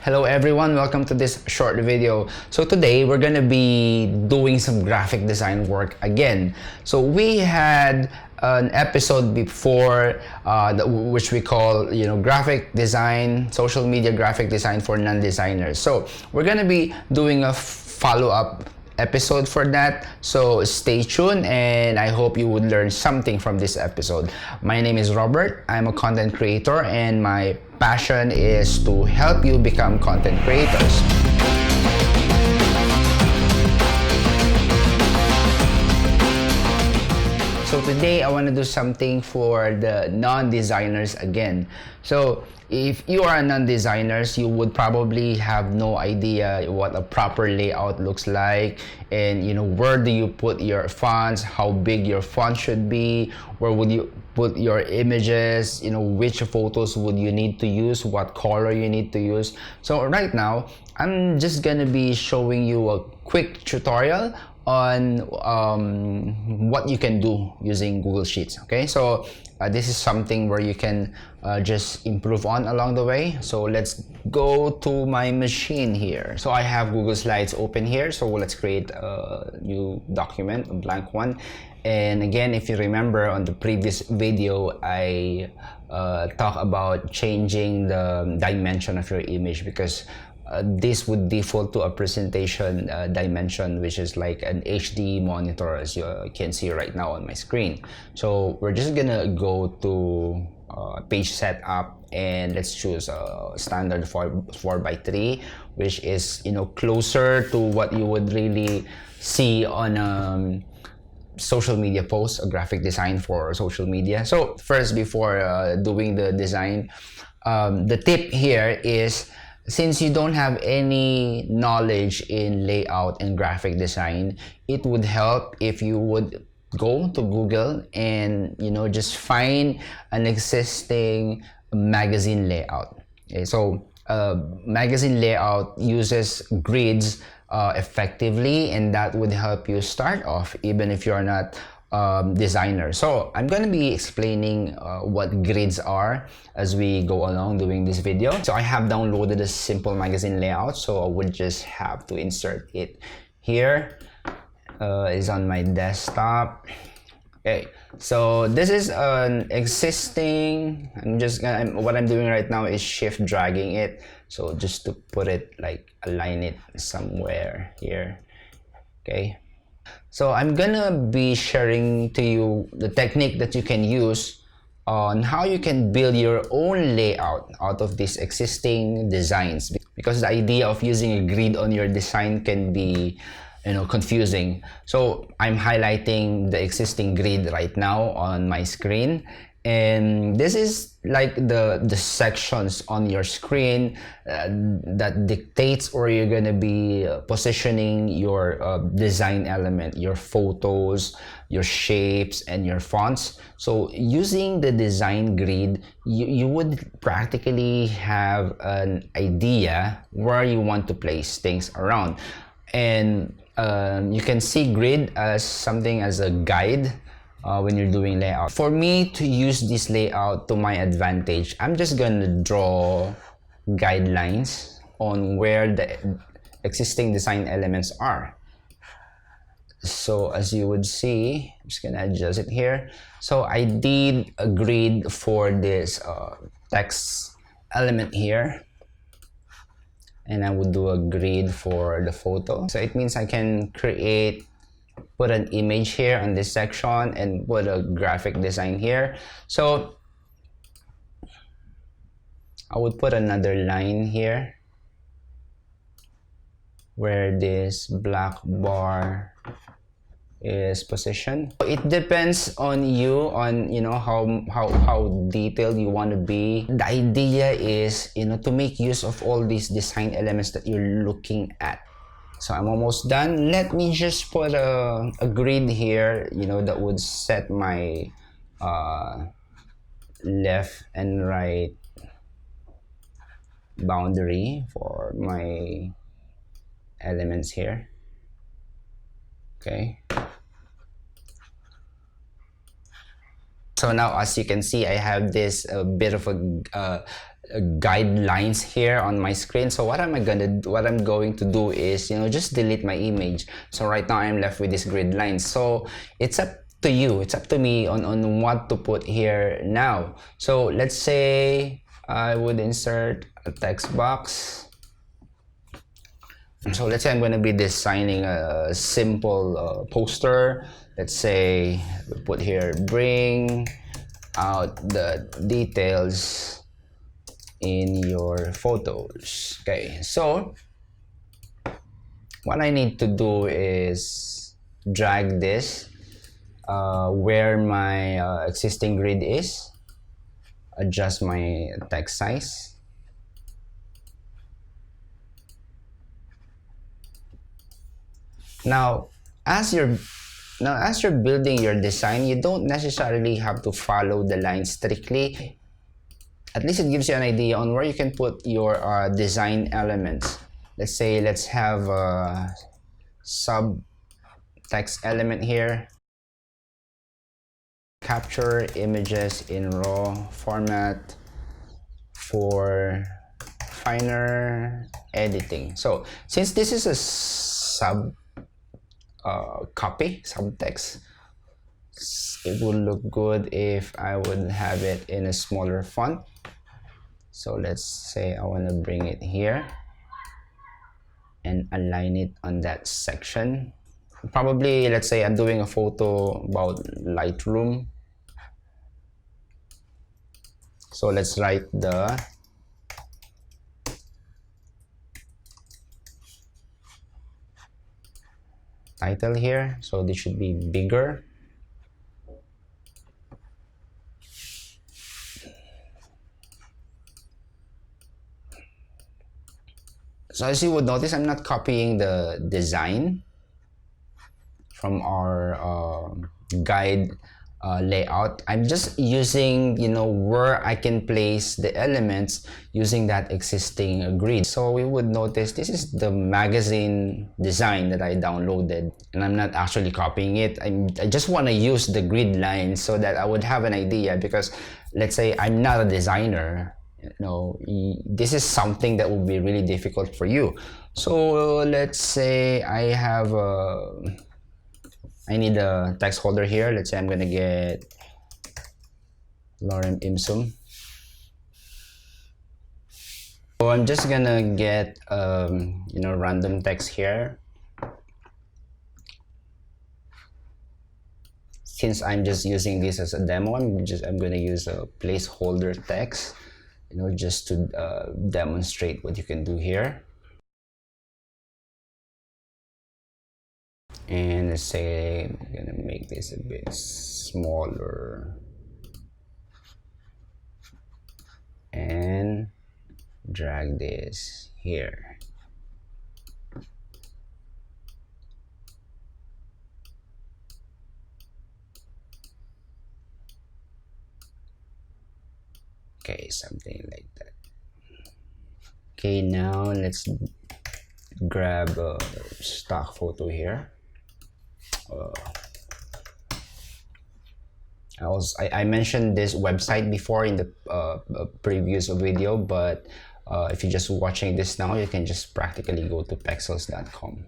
Hello everyone, welcome to this short video. So today we're gonna be doing some graphic design work again. So we had an episode before which we call graphic design, social media graphic design for non-designers. So we're gonna be doing a follow-up episode for that, so stay tuned and I hope you would learn something from this episode. My name is Robert. I'm a content creator and my passion is to help you become content creators. So today I want to do something for the non-designers again. So if you are a non-designers, you would probably have no idea what a proper layout looks like, and where do you put your fonts, how big your font should be, where would you put your images, which photos would you need to use, what color you need to use. So right now I'm just gonna be showing you a quick tutorial on what you can do using Google Sheets. Okay, so this is something where you can just improve on along the way. So let's go to my machine here. So I have Google Slides open here, so let's create a new document, a blank one. And again, if you remember on the previous video, I talked about changing the dimension of your image, because this would default to a presentation dimension, which is like an HD monitor, as you can see right now on my screen. So we're just gonna go to page setup and let's choose a standard 4x3, which is closer to what you would really see on social media posts, a graphic design for social media. So first, before doing the design, the tip here is, since you don't have any knowledge in layout and graphic design, it would help if you would go to Google and just find an existing magazine layout. Okay, so magazine layout uses grids effectively, and that would help you start off even if you're not designer. So I'm going to be explaining what grids are as we go along doing this video. So I have downloaded a simple magazine layout, so I would just have to insert it here. Is on my desktop. Okay, so this is an existing, what I'm doing right now is shift dragging it, so just to put it, like, align it somewhere here. Okay, so I'm gonna be sharing to you the technique that you can use on how you can build your own layout out of these existing designs, because the idea of using a grid on your design can be confusing. So I'm highlighting the existing grid right now on my screen, and this is like the sections on your screen that dictates where you're gonna be positioning your design element, your photos, your shapes, and your fonts. So using the design grid, you would practically have an idea where you want to place things around, and you can see grid as something as a guide when you're doing layout. For me to use this layout to my advantage, I'm just gonna draw guidelines on where the existing design elements are. So as you would see, I'm just gonna adjust it here. So I did a grid for this text element here, and I would do a grid for the photo. So it means I can put an image here on this section and put a graphic design here. So I would put another line here where this black bar is positioned. It depends on you, on how detailed you want to be. The idea is to make use of all these design elements that you're looking at. So I'm almost done. Let me just put a grid here that would set my left and right boundary for my elements here. Okay, so now as you can see, I have this bit of a guidelines here on my screen. So what I'm going to do is, just delete my image. So right now I'm left with this grid lines. So it's up to you, it's up to me on what to put here now. So let's say I would insert a text box. So let's say I'm going to be designing a simple poster. Let's say we put here, bring out the details in your photos. Okay, so what I need to do is drag this where my existing grid is, adjust my text size. Now, as you're building your design, you don't necessarily have to follow the line strictly. At least it gives you an idea on where you can put your design elements. Let's say, let's have a sub text element here. Capture images in RAW format for finer editing. So since this is a sub copy, subtext, it would look good if I would have it in a smaller font. So let's say I want to bring it here and align it on that section. Probably, let's say I'm doing a photo about Lightroom. So let's write the title here. So this should be bigger. So as you would notice, I'm not copying the design from our guide layout. I'm just using, where I can place the elements using that existing grid. So we would notice this is the magazine design that I downloaded, and I'm not actually copying it. I just want to use the grid lines so that I would have an idea, because let's say I'm not a designer. This is something that will be really difficult for you. So let's say I need a text holder here. Let's say I'm gonna get Lorem Ipsum. So I'm just gonna get random text here. Since I'm just using this as a demo, I'm gonna use a placeholder text, just to demonstrate what you can do here. And let's say I'm gonna make this a bit smaller and drag this here. Okay, something like that. Okay, now let's grab a stock photo here. I mentioned this website before in the previous video, but if you're just watching this now, you can just practically go to pexels.com.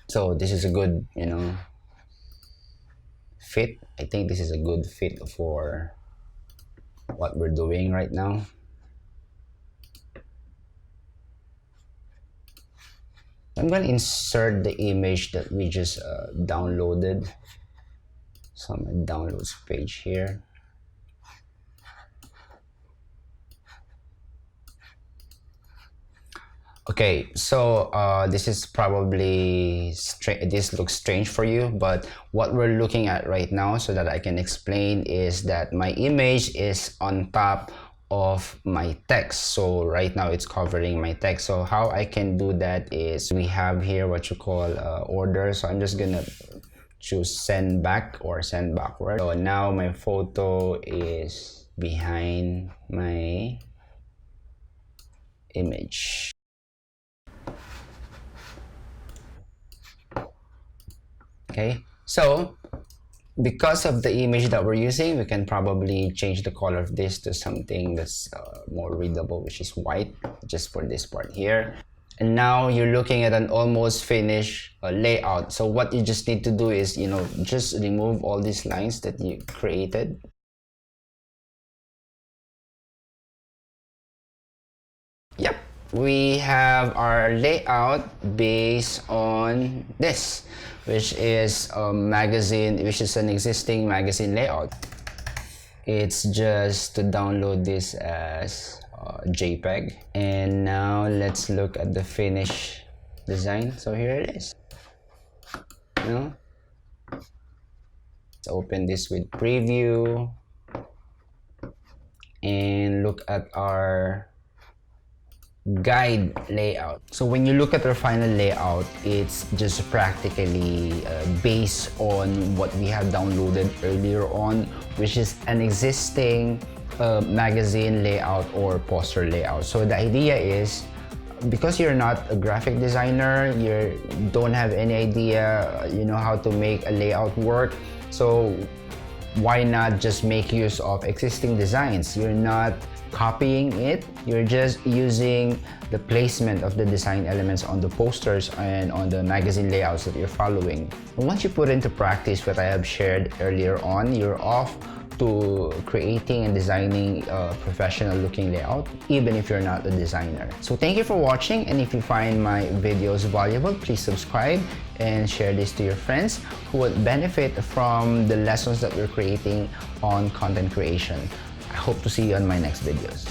So this is a good, fit. I think this is a good fit for what we're doing right now. I'm going to insert the image that we just downloaded. So my downloads page here. Okay, so this is probably this looks strange for you, but what we're looking at right now, so that I can explain, is that my image is on top of my text. So right now it's covering my text. So how I can do that is, we have here what you call order. So I'm just gonna choose send back or send backward. So now my photo is behind my image. Okay, so because of the image that we're using, we can probably change the color of this to something that's more readable, which is white, just for this part here. And now you're looking at an almost finished layout. So what you just need to do is, just remove all these lines that you created. Yep, we have our layout based on this, which is a magazine, which is an existing magazine layout. It's just to download this as JPEG. And now let's look at the finished design. So here it is. Let's open this with preview and look at our guide layout. So when you look at our final layout, it's just practically based on what we have downloaded earlier on, which is an existing magazine layout or poster layout. So the idea is, because you're not a graphic designer, you don't have any idea, how to make a layout work. So why not just make use of existing designs? You're not copying it, you're just using the placement of the design elements on the posters and on the magazine layouts that you're following. And once you put into practice what I have shared earlier on, you're off to creating and designing a professional looking layout, even if you're not a designer. So thank you for watching, and if you find my videos valuable, please subscribe and share this to your friends who would benefit from the lessons that we're creating on content creation. I hope to see you on my next videos.